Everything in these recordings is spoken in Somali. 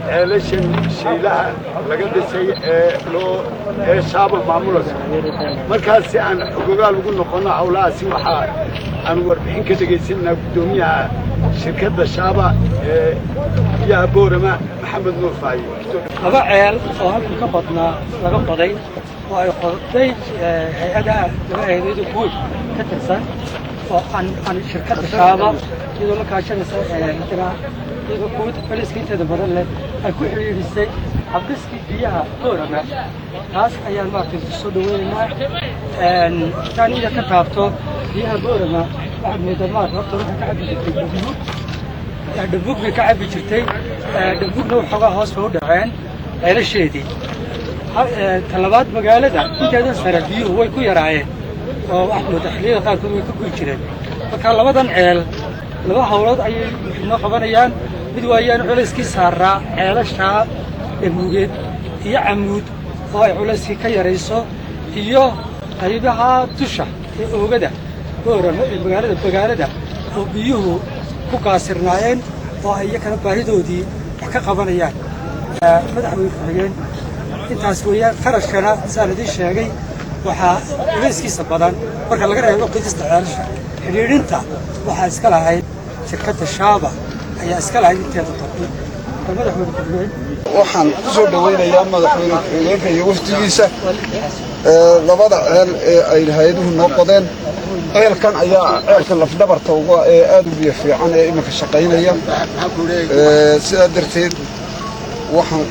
علشان شيلها لقد لو شاب معمولة مركز عن حقوقها لقول قلنا حولها سوحة عن وربعين كده جيسنا بدونيها شركة الشابة يا بورما محمد نور فاي. هذا عيال وهم كبطنا لقى قضي وقضي هذا هذا كوي كترسان وعن شركة الشابة يقول لك عشان مثلا يقول كود فلس كنت هذا بدل أكو حريرسي عبدسكي بيها بورما هاس أيام ما في الصدق وينما ثاني إذا كتابته بيها بورما بعد مدمار ربط كعب الدبوك الدبوك بكعب جرتي الدبوك لو حوا هاس فوق دعين غير الشيء دي طلبات مقالة ده أنت هذا سرديه هو يكون يراعيه وأحمد تحليل قاكم يكون يجري فكان لبضن عيل لبض حولات أي نقبانيان بدوايان علسكي سارة عيل الشعب الموجود هي عمود هو علسكي كيريسو هي بها تشة وكذا بورم بقالة وبيوه كاسرناين وهي كانت باهدودي كقبانيان مدحوي فريقين intaas weeyaan qarashkana sanadii sheegay waxa iskiisa badan marka laga reebo qodista ceelasha xiriirinta waxa iska lahayd shirkadda shaaba ayaa iska lahayd inteeda toban madaxweyne ku-xigeen waxaan ku soo dhaweynayaa madaxweyne ku-xigeenka iyo wafdigiisa labada ceel ee ay hay'aduhu noo qodeen ceelkan ayaa ceelka lafdhabarta uga ee aad u biyo fiican ee imika shaqaynaya sidaa darteed waxaan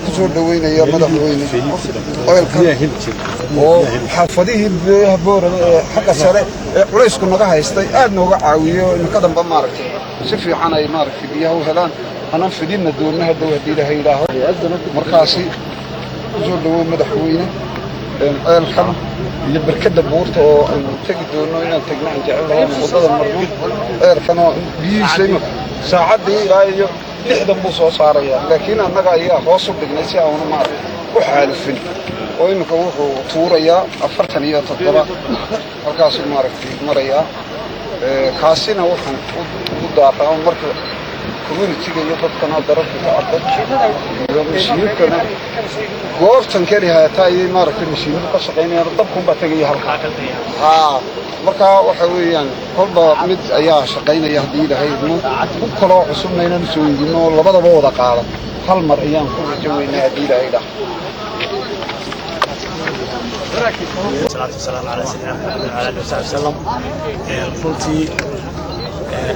kusoo dhaweynaya madaxweyne ceelkan oo xaafadihii biyaha boorama ee xagga sare ee culaysku naga haystay aad nooga caawiyo imika danba maaragtay si fiican ay maaragtay biyaha u helaan anaan fidinna doonnaha dhow haddii ilaahay yidhaaho markaasi kusoo dhawow madaxweyne ceelkan iyo barkadda buurta oo aynu tegi doonno inaan tagno aan jecel lahay waddada marno ceelkan oo biyihiisa imika saacaddii ilaa iyo lixdan buu soo saarayaa laakiin annaga ayaa hoos u dhignay si aanu maaragtay u xaalufin oo imika wuxuu tuurayaa 47 halkaasuu maaragtay marayaa kaasina waxaan u daaqaa marka community-ga iyo dadkana darafka ka cadda iyo mashiinkana goobtan keliya hataa ayay maaragtay mashiinadu ka shaqaynayaan dabkunbaa tegaya halkaa marka waxa weeyaan kolba mid ayaa shaqaynaya haddii ilaahay idmo ku kaloo cusubna inaan soo iibino labadaba wada qaadan hal mar ayaan ku rajo weynaa haddii ilaahay idhaa والصلاة والسلام على سيدنا محمد وعلى آله وصحبه وسلم. runtii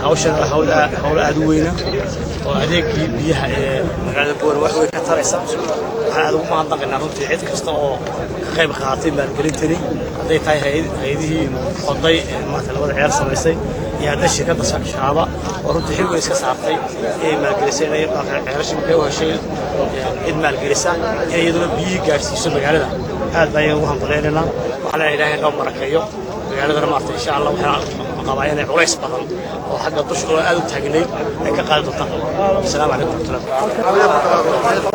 hawla aad u weyna oo adeegii biyaha ee magaalada Boorama wax way ka taraysa waxa aad ugu mahadnaqaynaa runtii cid kasta oo ka qayb qaadatay maalgelintani haday tahay hay'adihii qoday maanta labada ciyaar samaysay iyo hadda shirkadda shaaba oo runtii xil weyn iska saartay ee maalgelisay inay ceelasha u heshay cid maalgelisa inay iyaduna biyo gaarsiiso magaalada aad baan ugu hambalyeynaa waxaan ilaahay noo barakeeyo magaalada maartay insha Allah waxaan qabaayeen culays badan oo xagga dush oo aad u taagnay ay ka qaadi doontaan assalaamu calaykum wa rahmatullahi